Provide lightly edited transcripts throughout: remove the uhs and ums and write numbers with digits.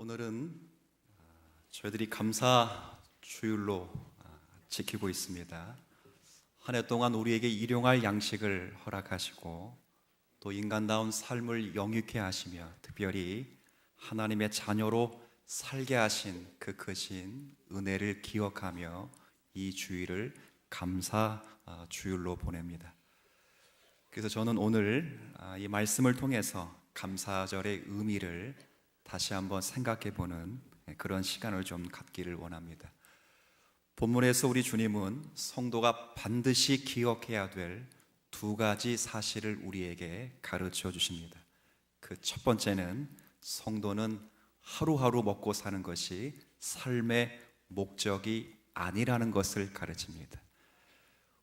오늘은 저희들이 감사 주일로 지키고 있습니다. 한 해 동안 우리에게 일용할 양식을 허락하시고 또 인간다운 삶을 영위케 하시며 특별히 하나님의 자녀로 살게 하신 그 크신 은혜를 기억하며 이 주일을 감사 주일로 보냅니다. 그래서 저는 오늘 이 말씀을 통해서 감사절의 의미를 다시 한번 생각해 보는 그런 시간을 좀 갖기를 원합니다. 본문에서 우리 주님은 성도가 반드시 기억해야 될 두 가지 사실을 우리에게 가르쳐 주십니다. 그 첫 번째는 성도는 하루하루 먹고 사는 것이 삶의 목적이 아니라는 것을 가르칩니다.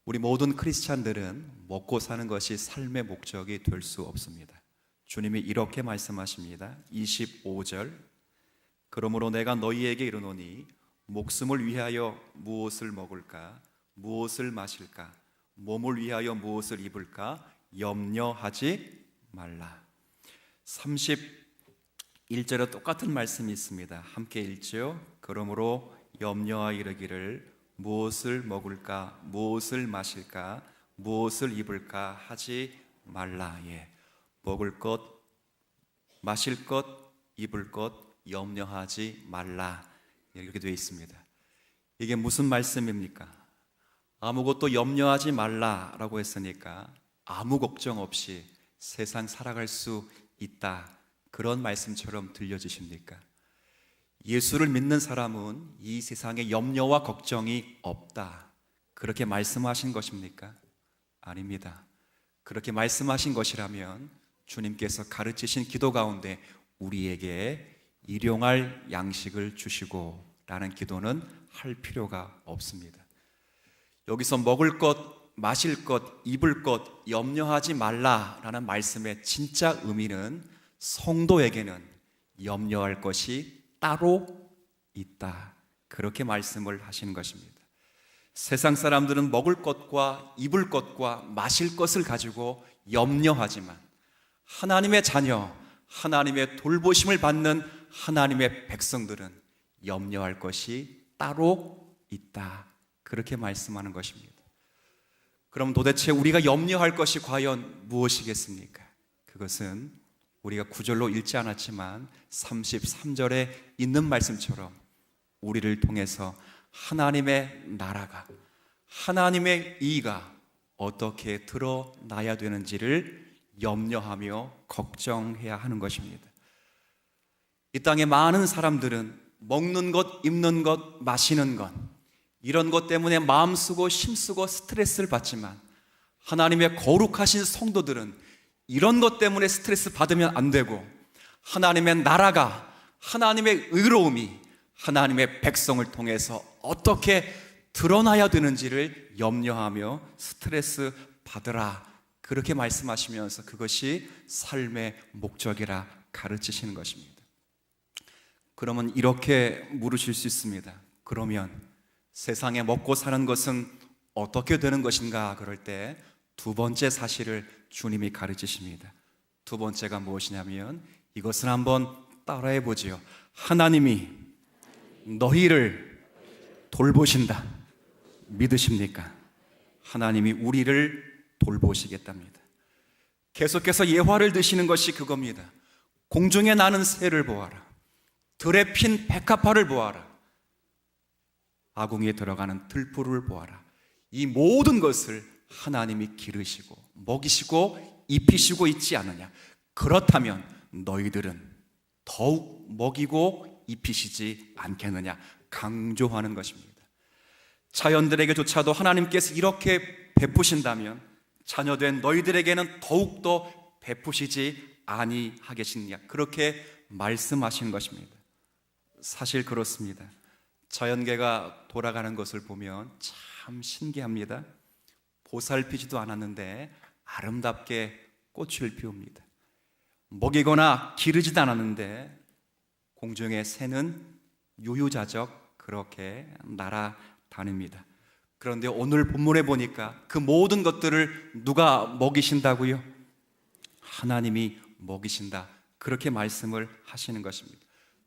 우리 모든 크리스찬들은 먹고 사는 것이 삶의 목적이 될 수 없습니다. 주님이 이렇게 말씀하십니다. 25절, 그러므로 내가 너희에게 이르노니 목숨을 위하여 무엇을 먹을까, 무엇을 마실까, 몸을 위하여 무엇을 입을까 염려하지 말라. 31절에 똑같은 말씀이 있습니다. 함께 읽죠. 그러므로 염려하 이르기를 무엇을 먹을까, 무엇을 마실까, 무엇을 입을까 하지 말라. 먹을 것, 마실 것, 입을 것 염려하지 말라, 이렇게 되어 있습니다. 이게 무슨 말씀입니까? 아무것도 염려하지 말라라고 했으니까 아무 걱정 없이 세상 살아갈 수 있다, 그런 말씀처럼 들려지십니까? 예수를 믿는 사람은 이 세상에 염려와 걱정이 없다, 그렇게 말씀하신 것입니까? 아닙니다. 그렇게 말씀하신 것이라면 주님께서 가르치신 기도 가운데 우리에게 일용할 양식을 주시고 라는 기도는 할 필요가 없습니다. 여기서 먹을 것, 마실 것, 입을 것 염려하지 말라라는 말씀의 진짜 의미는 성도에게는 염려할 것이 따로 있다, 그렇게 말씀을 하시는 것입니다. 세상 사람들은 먹을 것과 입을 것과 마실 것을 가지고 염려하지만 하나님의 자녀, 하나님의 돌보심을 받는 하나님의 백성들은 염려할 것이 따로 있다, 그렇게 말씀하는 것입니다. 그럼 도대체 우리가 염려할 것이 과연 무엇이겠습니까? 그것은 우리가 구절로 읽지 않았지만 33절에 있는 말씀처럼 우리를 통해서 하나님의 나라가, 하나님의 의가 어떻게 드러나야 되는지를 염려하며 걱정해야 하는 것입니다. 이 땅에 많은 사람들은 먹는 것, 입는 것, 마시는 것, 이런 것 때문에 마음 쓰고 힘쓰고 스트레스를 받지만 하나님의 거룩하신 성도들은 이런 것 때문에 스트레스 받으면 안 되고 하나님의 나라가, 하나님의 의로움이 하나님의 백성을 통해서 어떻게 드러나야 되는지를 염려하며 스트레스 받으라, 그렇게 말씀하시면서 그것이 삶의 목적이라 가르치시는 것입니다. 그러면 이렇게 물으실 수 있습니다. 그러면 세상에 먹고 사는 것은 어떻게 되는 것인가? 그럴 때 두 번째 사실을 주님이 가르치십니다. 두 번째가 무엇이냐면 이것을 한번 따라해 보지요. 하나님이 너희를 돌보신다. 믿으십니까? 하나님이 우리를 돌보시겠답니다. 계속해서 예화를 드시는 것이 그겁니다. 공중에 나는 새를 보아라. 들에 핀 백합화를 보아라. 아궁이에 들어가는 들풀을 보아라. 이 모든 것을 하나님이 기르시고 먹이시고 입히시고 있지 않느냐? 그렇다면 너희들은 더욱 먹이고 입히시지 않겠느냐? 강조하는 것입니다. 자연들에게조차도 하나님께서 이렇게 베푸신다면 자녀된 너희들에게는 더욱더 베푸시지 아니하겠느냐? 그렇게 말씀하시는 것입니다. 사실 그렇습니다. 자연계가 돌아가는 것을 보면 참 신기합니다. 보살피지도 않았는데 아름답게 꽃을 피웁니다. 먹이거나 기르지도 않았는데 공중의 새는 유유자적 그렇게 날아다닙니다. 그런데 오늘 본문에 보니까 그 모든 것들을 누가 먹이신다고요? 하나님이 먹이신다, 그렇게 말씀을 하시는 것입니다.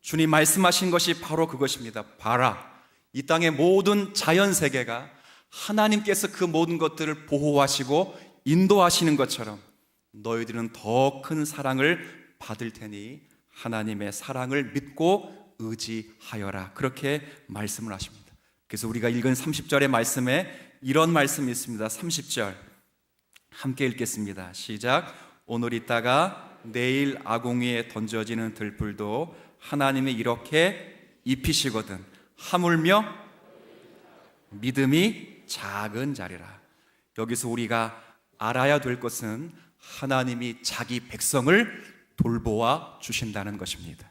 주님 말씀하신 것이 바로 그것입니다. 봐라, 이 땅의 모든 자연 세계가 하나님께서 그 모든 것들을 보호하시고 인도하시는 것처럼 너희들은 더 큰 사랑을 받을 테니 하나님의 사랑을 믿고 의지하여라. 그렇게 말씀을 하십니다. 그래서 우리가 읽은 30절의 말씀에 이런 말씀이 있습니다. 30절 함께 읽겠습니다. 시작. 오늘 있다가 내일 아궁이에 던져지는 들불도 하나님이 이렇게 입히시거든 하물며 믿음이 작은 자리라. 여기서 우리가 알아야 될 것은 하나님이 자기 백성을 돌보아 주신다는 것입니다.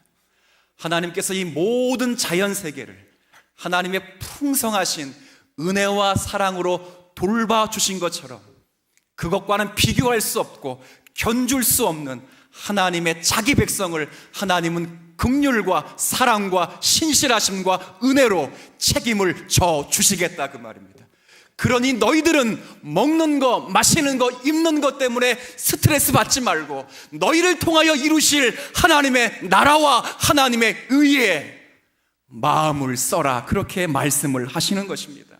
하나님께서 이 모든 자연 세계를 하나님의 풍성하신 은혜와 사랑으로 돌봐 주신 것처럼 그것과는 비교할 수 없고 견줄 수 없는 하나님의 자기 백성을 하나님은 긍휼과 사랑과 신실하심과 은혜로 책임을 져 주시겠다 그 말입니다. 그러니 너희들은 먹는 거, 마시는 거, 입는 것 때문에 스트레스 받지 말고 너희를 통하여 이루실 하나님의 나라와 하나님의 의에 마음을 써라. 그렇게 말씀을 하시는 것입니다.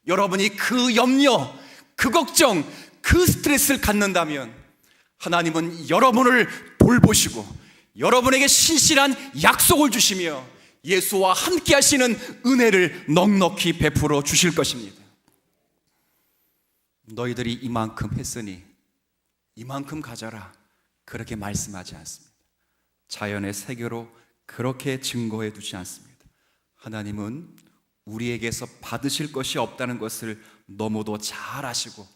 여러분이 그 염려, 그 걱정, 그 스트레스를 갖는다면 하나님은 여러분을 돌보시고 여러분에게 신실한 약속을 주시며 예수와 함께 하시는 은혜를 넉넉히 베풀어 주실 것입니다. 너희들이 이만큼 했으니 이만큼 가져라. 그렇게 말씀하지 않습니다. 자연의 세계로 그렇게 증거해 두지 않습니다. 하나님은 우리에게서 받으실 것이 없다는 것을 너무도 잘 아시고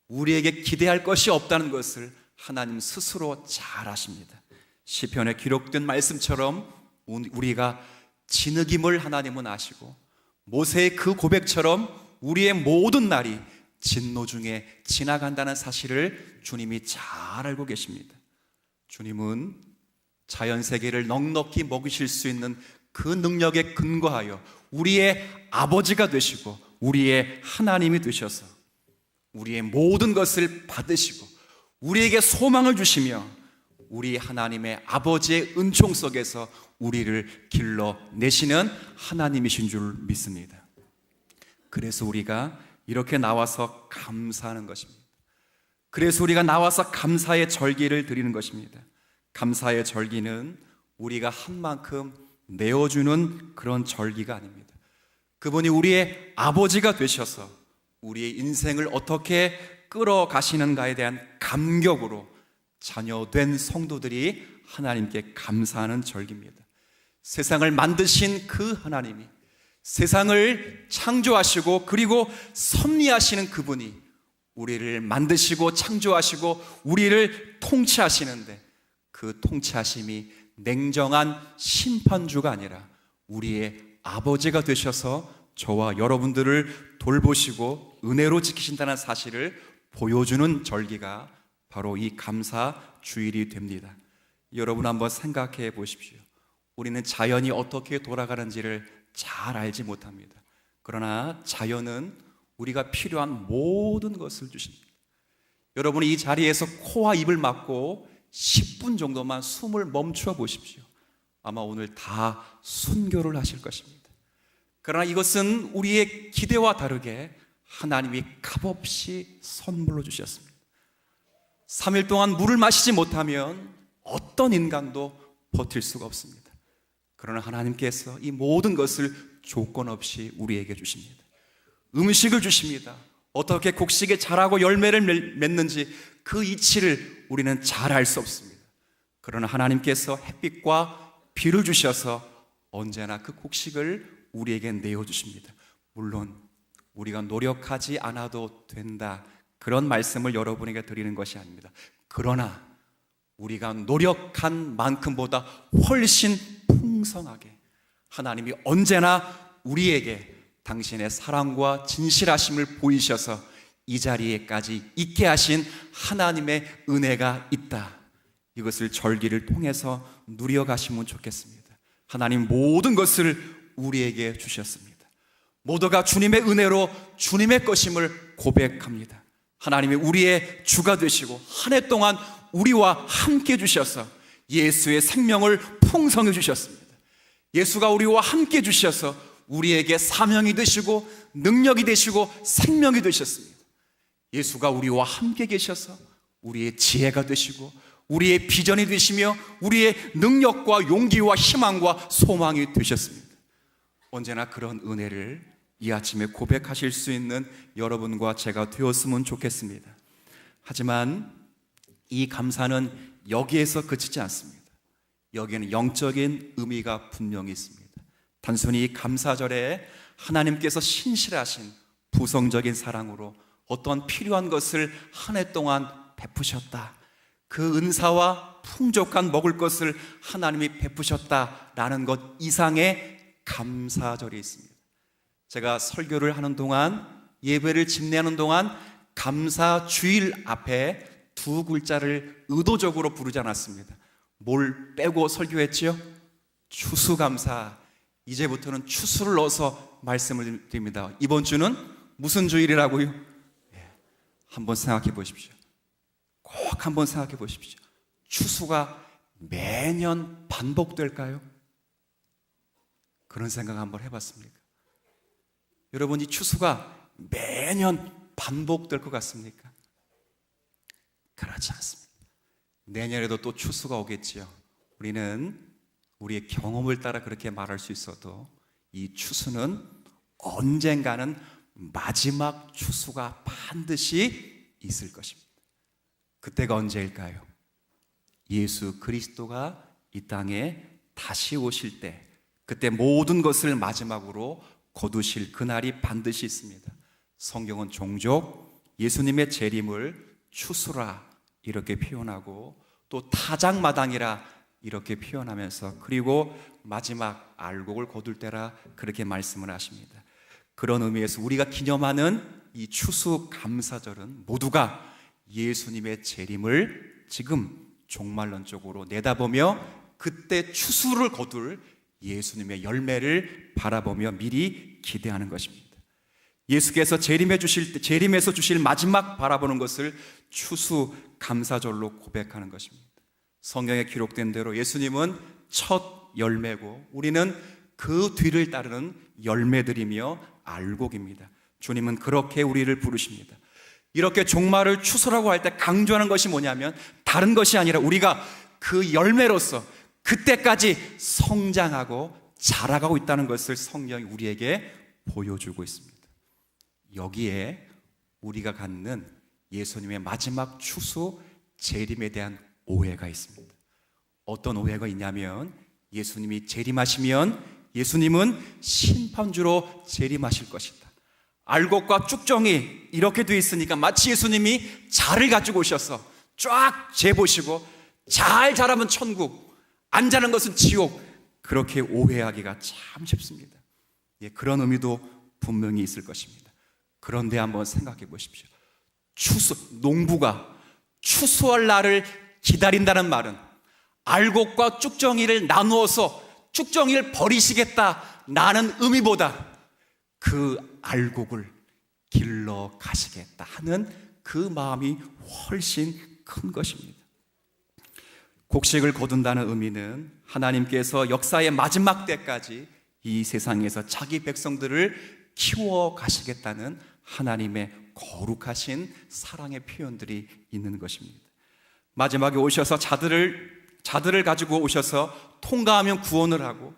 우리에게 기대할 것이 없다는 것을 하나님 스스로 잘 아십니다. 시편에 기록된 말씀처럼 우리가 진흙임을 하나님은 아시고 모세의 그 고백처럼 우리의 모든 날이 진노 중에 지나간다는 사실을 주님이 잘 알고 계십니다. 주님은 자연세계를 넉넉히 먹이실 수 있는 그 능력에 근거하여 우리의 아버지가 되시고 우리의 하나님이 되셔서 우리의 모든 것을 받으시고 우리에게 소망을 주시며 우리 하나님의 아버지의 은총 속에서 우리를 길러내시는 하나님이신 줄 믿습니다. 그래서 우리가 이렇게 나와서 감사하는 것입니다. 그래서 우리가 나와서 감사의 절기를 드리는 것입니다. 감사의 절기는 우리가 한 만큼 내어주는 그런 절기가 아닙니다. 그분이 우리의 아버지가 되셔서 우리의 인생을 어떻게 끌어가시는가에 대한 감격으로 자녀된 성도들이 하나님께 감사하는 절기입니다. 세상을 만드신 그 하나님이 세상을 창조하시고 그리고 섭리하시는 그분이 우리를 만드시고 창조하시고 우리를 통치하시는데 그 통치하심이 냉정한 심판주가 아니라 우리의 아버지가 되셔서 저와 여러분들을 돌보시고 은혜로 지키신다는 사실을 보여주는 절기가 바로 이 감사 주일이 됩니다. 여러분 한번 생각해 보십시오. 우리는 자연이 어떻게 돌아가는지를 잘 알지 못합니다. 그러나 자연은 우리가 필요한 모든 것을 주십니다. 여러분이 이 자리에서 코와 입을 막고 10분 정도만 숨을 멈춰 보십시오. 아마 오늘 다 순교를 하실 것입니다. 그러나 이것은 우리의 기대와 다르게 하나님이 값없이 선물로 주셨습니다. 3일 동안 물을 마시지 못하면 어떤 인간도 버틸 수가 없습니다. 그러나 하나님께서 이 모든 것을 조건 없이 우리에게 주십니다. 음식을 주십니다. 어떻게 곡식에 자라고 열매를 맺는지 그 이치를 우리는 잘 알 수 없습니다. 그러나 하나님께서 햇빛과 비를 주셔서 언제나 그 곡식을 우리에게 내어주십니다. 물론 우리가 노력하지 않아도 된다, 그런 말씀을 여러분에게 드리는 것이 아닙니다. 그러나 우리가 노력한 만큼보다 훨씬 풍성하게 하나님이 언제나 우리에게 당신의 사랑과 진실하심을 보이셔서 이 자리에까지 있게 하신 하나님의 은혜가 있다. 이것을 절기를 통해서 누려가시면 좋겠습니다. 하나님 모든 것을 우리에게 주셨습니다. 모두가 주님의 은혜로 주님의 것임을 고백합니다. 하나님이 우리의 주가 되시고 한 해 동안 우리와 함께 주셔서 예수의 생명을 풍성해 주셨습니다. 예수가 우리와 함께 주셔서 우리에게 사명이 되시고 능력이 되시고 생명이 되셨습니다. 예수가 우리와 함께 계셔서 우리의 지혜가 되시고 우리의 비전이 되시며 우리의 능력과 용기와 희망과 소망이 되셨습니다. 언제나 그런 은혜를 이 아침에 고백하실 수 있는 여러분과 제가 되었으면 좋겠습니다. 하지만 이 감사는 여기에서 그치지 않습니다. 여기에는 영적인 의미가 분명히 있습니다. 단순히 감사절에 하나님께서 신실하신 부성적인 사랑으로 어떤 필요한 것을 한 해 동안 베푸셨다, 그 은사와 풍족한 먹을 것을 하나님이 베푸셨다라는 것 이상의 감사절이 있습니다. 제가 설교를 하는 동안, 예배를 집례하는 동안 감사주일 앞에 두 글자를 의도적으로 부르지 않았습니다. 뭘 빼고 설교했지요? 추수감사. 이제부터는 추수를 넣어서 말씀을 드립니다. 이번 주는 무슨 주일이라고요? 한번 생각해 보십시오. 꼭 한번 생각해 보십시오. 추수가 매년 반복될까요? 그런 생각 한번 해봤습니까? 여러분, 이 추수가 매년 반복될 것 같습니까? 그렇지 않습니다. 내년에도 또 추수가 오겠지요. 우리는 우리의 경험을 따라 그렇게 말할 수 있어도 이 추수는 언젠가는 마지막 추수가 반드시 있을 것입니다. 그때가 언제일까요? 예수 그리스도가 이 땅에 다시 오실 때, 그때 모든 것을 마지막으로 거두실 그날이 반드시 있습니다. 성경은 종종 예수님의 재림을 추수라 이렇게 표현하고 또 타작마당이라 이렇게 표현하면서, 그리고 마지막 알곡을 거둘 때라 그렇게 말씀을 하십니다. 그런 의미에서 우리가 기념하는 이 추수감사절은 모두가 예수님의 재림을 지금 종말론적으로 내다보며 그때 추수를 거둘 예수님의 열매를 바라보며 미리 기대하는 것입니다. 예수께서 재림에서 주실 마지막 바라보는 것을 추수감사절로 고백하는 것입니다. 성경에 기록된 대로 예수님은 첫 열매고 우리는 그 뒤를 따르는 열매들이며 알곡입니다. 주님은 그렇게 우리를 부르십니다. 이렇게 종말을 추수라고 할 때 강조하는 것이 뭐냐면 다른 것이 아니라 우리가 그 열매로서 그때까지 성장하고 자라가고 있다는 것을 성경이 우리에게 보여주고 있습니다. 여기에 우리가 갖는 예수님의 마지막 추수 재림에 대한 오해가 있습니다. 어떤 오해가 있냐면 예수님이 재림하시면 예수님은 심판주로 재림하실 것이다. 알곡과 쭉정이 이렇게 되어 있으니까 마치 예수님이 자를 가지고 오셔서 쫙 재보시고 잘 자라면 천국, 안 자는 것은 지옥, 그렇게 오해하기가 참 쉽습니다. 그런 의미도 분명히 있을 것입니다. 그런데 한번 생각해 보십시오. 농부가 추수할 날을 기다린다는 말은 알곡과 쭉정이를 나누어서 쭉정이를 버리시겠다라는 의미보다 그 알곡을 길러 가시겠다 하는 그 마음이 훨씬 큰 것입니다. 곡식을 거둔다는 의미는 하나님께서 역사의 마지막 때까지 이 세상에서 자기 백성들을 키워 가시겠다는 하나님의 거룩하신 사랑의 표현들이 있는 것입니다. 마지막에 오셔서 자들을 가지고 오셔서 통과하면 구원을 하고,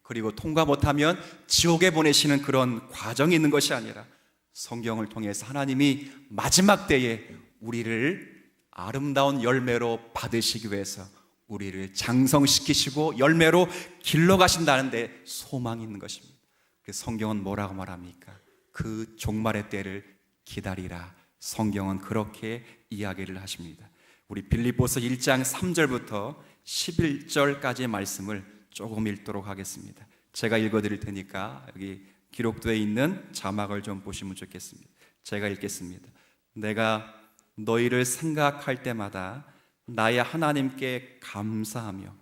그리고 통과 못하면 지옥에 보내시는 그런 과정이 있는 것이 아니라 성경을 통해서 하나님이 마지막 때에 우리를 아름다운 열매로 받으시기 위해서 우리를 장성시키시고 열매로 길러 가신다는 데 소망이 있는 것입니다. 그래서 성경은 뭐라고 말합니까? 그 종말의 때를 기다리라. 성경은 그렇게 이야기를 하십니다. 우리 빌립보서 1장 3절부터 11절까지의 말씀을 조금 읽도록 하겠습니다. 제가 읽어드릴 테니까 여기 기록되어 있는 자막을 좀 보시면 좋겠습니다. 제가 읽겠습니다. 내가 너희를 생각할 때마다 나의 하나님께 감사하며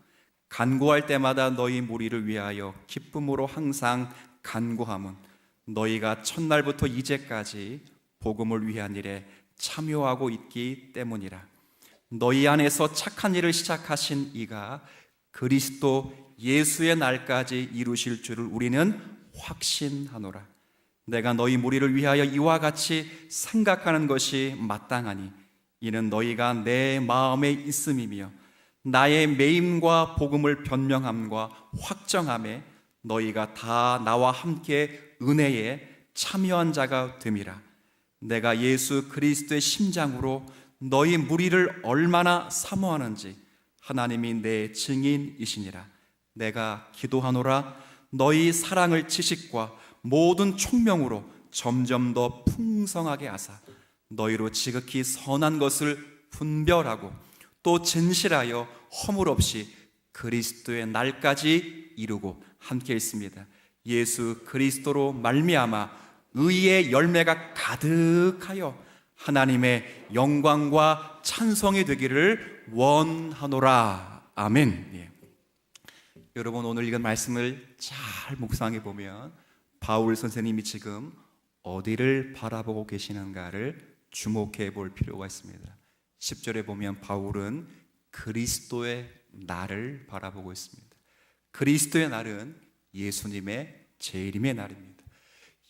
간구할 때마다 너희 무리를 위하여 기쁨으로 항상 간구함은 너희가 첫날부터 이제까지 복음을 위한 일에 참여하고 있기 때문이라. 너희 안에서 착한 일을 시작하신 이가 그리스도 예수의 날까지 이루실 줄을 우리는 확신하노라. 내가 너희 무리를 위하여 이와 같이 생각하는 것이 마땅하니 이는 너희가 내 마음에 있음이며 나의 매임과 복음을 변명함과 확정함에 너희가 다 나와 함께 은혜에 참여한 자가 됨이라. 내가 예수 그리스도의 심장으로 너희 무리를 얼마나 사모하는지 하나님이 내 증인이시니라. 내가 기도하노라. 너희 사랑을 지식과 모든 총명으로 점점 더 풍성하게 하사 너희로 지극히 선한 것을 분별하고 또 진실하여 허물 없이 그리스도의 날까지 이루고 함께 있습니다. 예수 그리스도로 말미암아 의의 열매가 가득하여 하나님의 영광과 찬송이 되기를 원하노라. 아멘. 예. 여러분, 오늘 읽은 말씀을 잘 묵상해 보면 바울 선생님이 지금 어디를 바라보고 계시는가를 주목해 볼 필요가 있습니다. 10절에 보면 바울은 그리스도의 날을 바라보고 있습니다. 그리스도의 날은 예수님의 재림의 날입니다.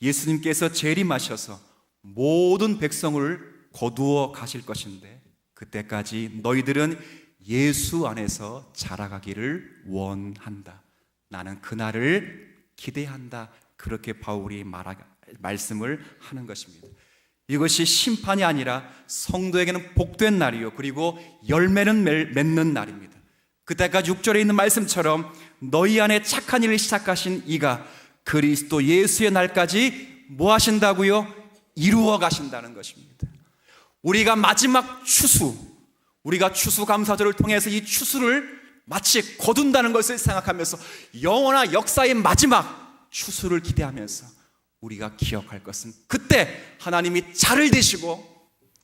예수님께서 재림하셔서 모든 백성을 거두어 가실 것인데 그때까지 너희들은 예수 안에서 자라가기를 원한다. 나는 그날을 기대한다. 그렇게 바울이 말씀을 하는 것입니다. 이것이 심판이 아니라 성도에게는 복된 날이요, 그리고 열매는 맺는 날입니다. 그때까지 6절에 있는 말씀처럼 너희 안에 착한 일을 시작하신 이가 그리스도 예수의 날까지 뭐 하신다고요? 이루어 가신다는 것입니다. 우리가 마지막 추수, 우리가 추수감사절을 통해서 이 추수를 마치 거둔다는 것을 생각하면서 영원한 역사의 마지막 추수를 기대하면서 우리가 기억할 것은 그때 하나님이 자를 대시고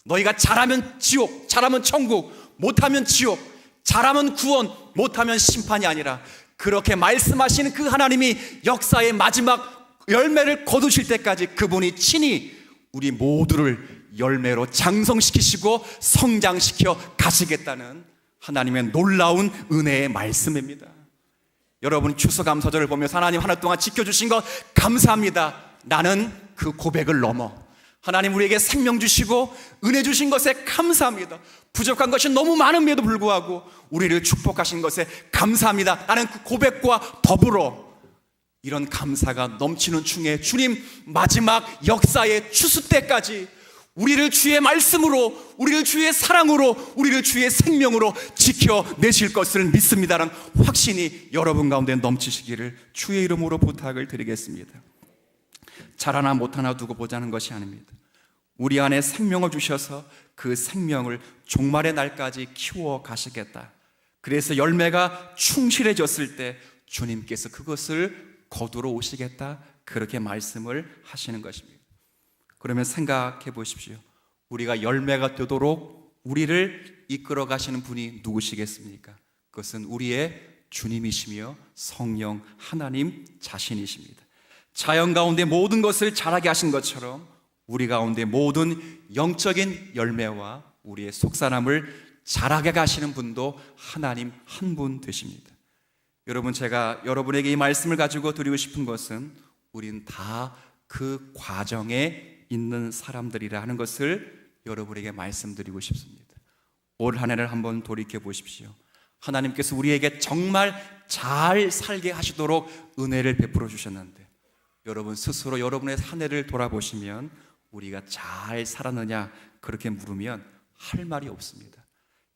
너희가 잘하면 지옥, 잘하면 천국, 못하면 지옥, 잘하면 구원, 못하면 심판이 아니라 그렇게 말씀하시는 그 하나님이 역사의 마지막 열매를 거두실 때까지 그분이 친히 우리 모두를 열매로 장성시키시고 성장시켜 가시겠다는 하나님의 놀라운 은혜의 말씀입니다. 여러분, 추수감사절을 보면서 하나님 한 해 동안 지켜주신 것 감사합니다. 나는 그 고백을 넘어 하나님 우리에게 생명 주시고 은혜 주신 것에 감사합니다. 부족한 것이 너무 많음에도 불구하고 우리를 축복하신 것에 감사합니다. 나는 그 고백과 더불어 이런 감사가 넘치는 중에 주님 마지막 역사의 추수 때까지 우리를 주의 말씀으로, 우리를 주의 사랑으로, 우리를 주의 생명으로 지켜내실 것을 믿습니다라는 확신이 여러분 가운데 넘치시기를 주의 이름으로 부탁을 드리겠습니다. 잘하나 못하나 두고 보자는 것이 아닙니다. 우리 안에 생명을 주셔서 그 생명을 종말의 날까지 키워 가시겠다. 그래서 열매가 충실해졌을 때 주님께서 그것을 거두러 오시겠다. 그렇게 말씀을 하시는 것입니다. 그러면 생각해 보십시오. 우리가 열매가 되도록 우리를 이끌어 가시는 분이 누구시겠습니까? 그것은 우리의 주님이시며 성령 하나님 자신이십니다. 자연 가운데 모든 것을 자라게 하신 것처럼 우리 가운데 모든 영적인 열매와 우리의 속사람을 자라게 하시는 분도 하나님 한 분 되십니다. 여러분, 제가 여러분에게 이 말씀을 가지고 드리고 싶은 것은 우린 다 그 과정에 있는 사람들이라 하는 것을 여러분에게 말씀드리고 싶습니다. 올 한 해를 한번 돌이켜 보십시오. 하나님께서 우리에게 정말 잘 살게 하시도록 은혜를 베풀어 주셨는데 여러분 스스로 여러분의 한 해를 돌아보시면 우리가 잘 살았느냐 그렇게 물으면 할 말이 없습니다.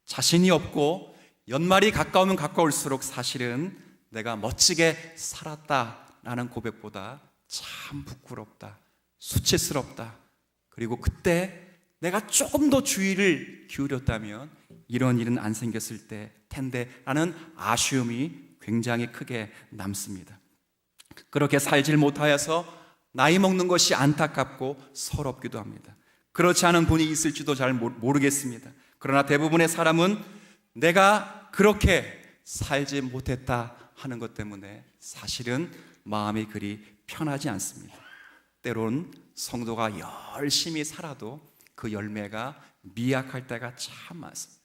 자신이 없고 연말이 가까우면 가까울수록 사실은 내가 멋지게 살았다라는 고백보다 참 부끄럽다, 수치스럽다, 그리고 그때 내가 조금 더 주의를 기울였다면 이런 일은 안 생겼을 텐데 라는 아쉬움이 굉장히 크게 남습니다. 그렇게 살질 못하여서 나이 먹는 것이 안타깝고 서럽기도 합니다. 그렇지 않은 분이 있을지도 잘 모르겠습니다. 그러나 대부분의 사람은 내가 그렇게 살지 못했다 하는 것 때문에 사실은 마음이 그리 편하지 않습니다. 때론 성도가 열심히 살아도 그 열매가 미약할 때가 참 많습니다.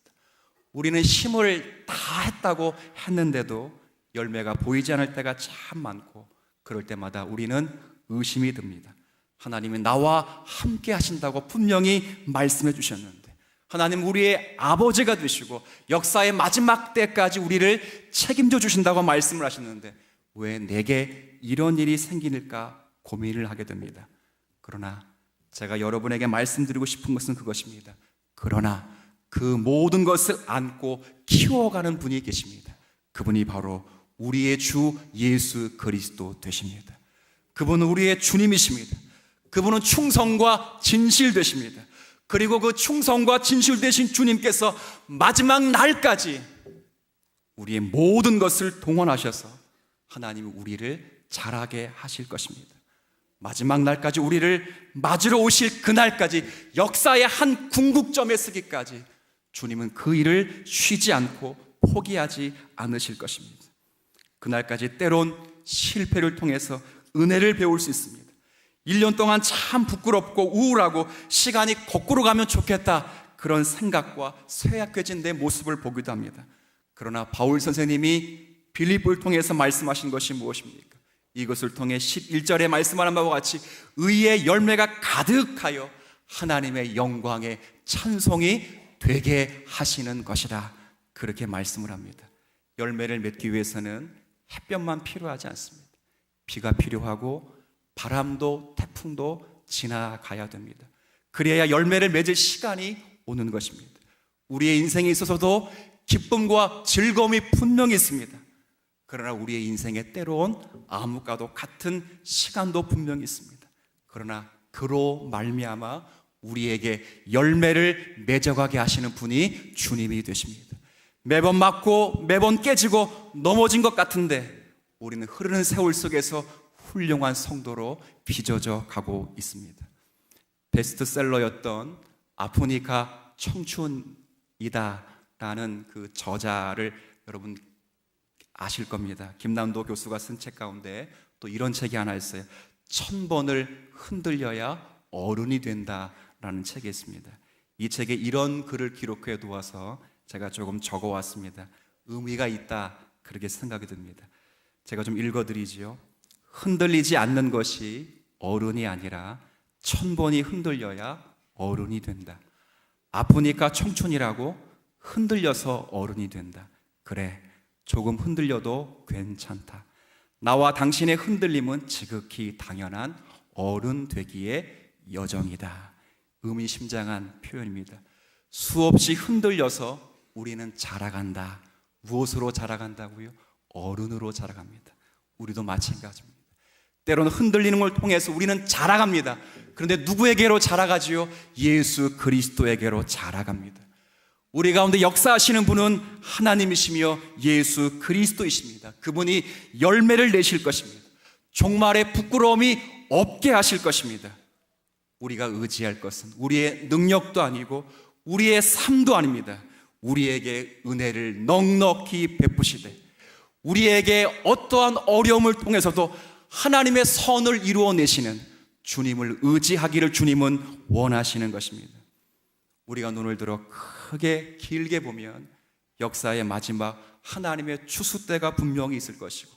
우리는 힘을 다 했다고 했는데도 열매가 보이지 않을 때가 참 많고, 그럴 때마다 우리는 의심이 듭니다. 하나님이 나와 함께 하신다고 분명히 말씀해 주셨는데, 하나님 우리의 아버지가 되시고 역사의 마지막 때까지 우리를 책임져 주신다고 말씀을 하셨는데 왜 내게 이런 일이 생기는가 고민을 하게 됩니다. 그러나 제가 여러분에게 말씀드리고 싶은 것은 그것입니다. 그러나 그 모든 것을 안고 키워가는 분이 계십니다. 그분이 바로 우리의 주 예수 그리스도 되십니다. 그분은 우리의 주님이십니다. 그분은 충성과 진실 되십니다. 그리고 그 충성과 진실 되신 주님께서 마지막 날까지 우리의 모든 것을 동원하셔서 하나님이 우리를 자라게 하실 것입니다. 마지막 날까지 우리를 맞으러 오실 그날까지, 역사의 한 궁극점에 서기까지 주님은 그 일을 쉬지 않고 포기하지 않으실 것입니다. 그날까지 때론 실패를 통해서 은혜를 배울 수 있습니다. 1년 동안 참 부끄럽고 우울하고 시간이 거꾸로 가면 좋겠다, 그런 생각과 쇠약해진 내 모습을 보기도 합니다. 그러나 바울 선생님이 빌립보를 통해서 말씀하신 것이 무엇입니까? 이것을 통해 11절에 말씀하는 바와 같이 의의 열매가 가득하여 하나님의 영광의 찬송이 되게 하시는 것이다, 그렇게 말씀을 합니다. 열매를 맺기 위해서는 햇볕만 필요하지 않습니다. 비가 필요하고 바람도 태풍도 지나가야 됩니다. 그래야 열매를 맺을 시간이 오는 것입니다. 우리의 인생에 있어서도 기쁨과 즐거움이 분명히 있습니다. 그러나 우리의 인생에 때로는 암흑과도 같은 시간도 분명히 있습니다. 그러나 그로 말미암아 우리에게 열매를 맺어가게 하시는 분이 주님이 되십니다. 매번 맞고 매번 깨지고 넘어진 것 같은데 우리는 흐르는 세월 속에서 훌륭한 성도로 빚어져 가고 있습니다. 베스트셀러였던 아프니까 청춘이다 라는 그 저자를 여러분 아실 겁니다. 김남도 교수가 쓴 책 가운데 또 이런 책이 하나 있어요. 1000번을 흔들려야 어른이 된다라는 책이 있습니다. 이 책에 이런 글을 기록해 두어서 제가 조금 적어 왔습니다. 의미가 있다, 그렇게 생각이 듭니다. 제가 좀 읽어드리지요. 흔들리지 않는 것이 어른이 아니라 1000번이 흔들려야 어른이 된다. 아프니까 청춘이라고 흔들려서 어른이 된다. 그래, 조금 흔들려도 괜찮다. 나와 당신의 흔들림은 지극히 당연한 어른 되기의 여정이다. 의미심장한 표현입니다. 수없이 흔들려서 우리는 자라간다. 무엇으로 자라간다고요? 어른으로 자라갑니다. 우리도 마찬가지입니다. 때로는 흔들리는 걸 통해서 우리는 자라갑니다. 그런데 누구에게로 자라가지요? 예수 그리스도에게로 자라갑니다. 우리 가운데 역사하시는 분은 하나님이시며 예수 그리스도이십니다. 그분이 열매를 내실 것입니다. 종말의 부끄러움이 없게 하실 것입니다. 우리가 의지할 것은 우리의 능력도 아니고 우리의 삶도 아닙니다. 우리에게 은혜를 넉넉히 베푸시되 우리에게 어떠한 어려움을 통해서도 하나님의 선을 이루어내시는 주님을 의지하기를 주님은 원하시는 것입니다. 우리가 눈을 들어 크게 길게 보면 역사의 마지막 하나님의 추수 때가 분명히 있을 것이고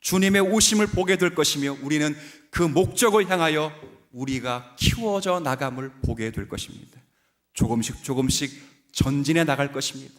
주님의 오심을 보게 될 것이며 우리는 그 목적을 향하여 우리가 키워져 나감을 보게 될 것입니다. 조금씩 조금씩 전진해 나갈 것입니다.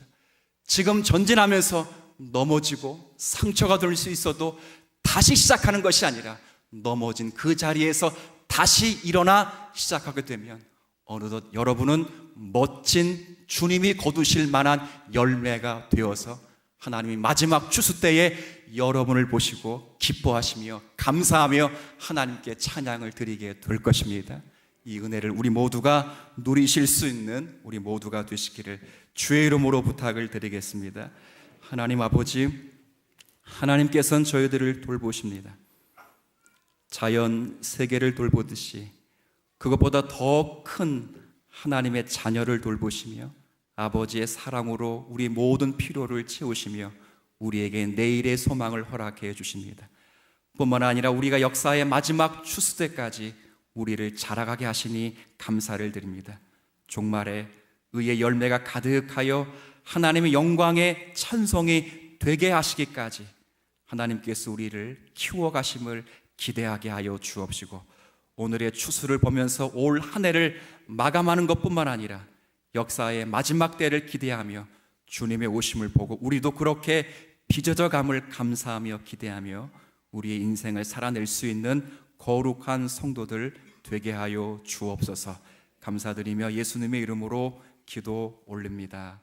지금 전진하면서 넘어지고 상처가 될 수 있어도 다시 시작하는 것이 아니라 넘어진 그 자리에서 다시 일어나 시작하게 되면 어느덧 여러분은 멋진 주님이 거두실 만한 열매가 되어서 하나님이 마지막 추수 때에 여러분을 보시고 기뻐하시며 감사하며 하나님께 찬양을 드리게 될 것입니다. 이 은혜를 우리 모두가 누리실 수 있는 우리 모두가 되시기를 주의 이름으로 부탁을 드리겠습니다. 하나님 아버지, 하나님께서는 저희들을 돌보십니다. 자연 세계를 돌보듯이 그것보다 더 큰 하나님의 자녀를 돌보시며 아버지의 사랑으로 우리 모든 필요를 채우시며 우리에게 내일의 소망을 허락해 주십니다. 뿐만 아니라 우리가 역사의 마지막 추수 때까지 우리를 자라가게 하시니 감사를 드립니다. 종말에 의의 열매가 가득하여 하나님의 영광의 찬송이 되게 하시기까지 하나님께서 우리를 키워가심을 기대하게 하여 주옵시고, 오늘의 추수를 보면서 올 한 해를 마감하는 것뿐만 아니라 역사의 마지막 때를 기대하며 주님의 오심을 보고 우리도 그렇게 빚어져감을 감사하며 기대하며 우리의 인생을 살아낼 수 있는 거룩한 성도들 되게 하여 주옵소서. 감사드리며 예수님의 이름으로 기도 올립니다.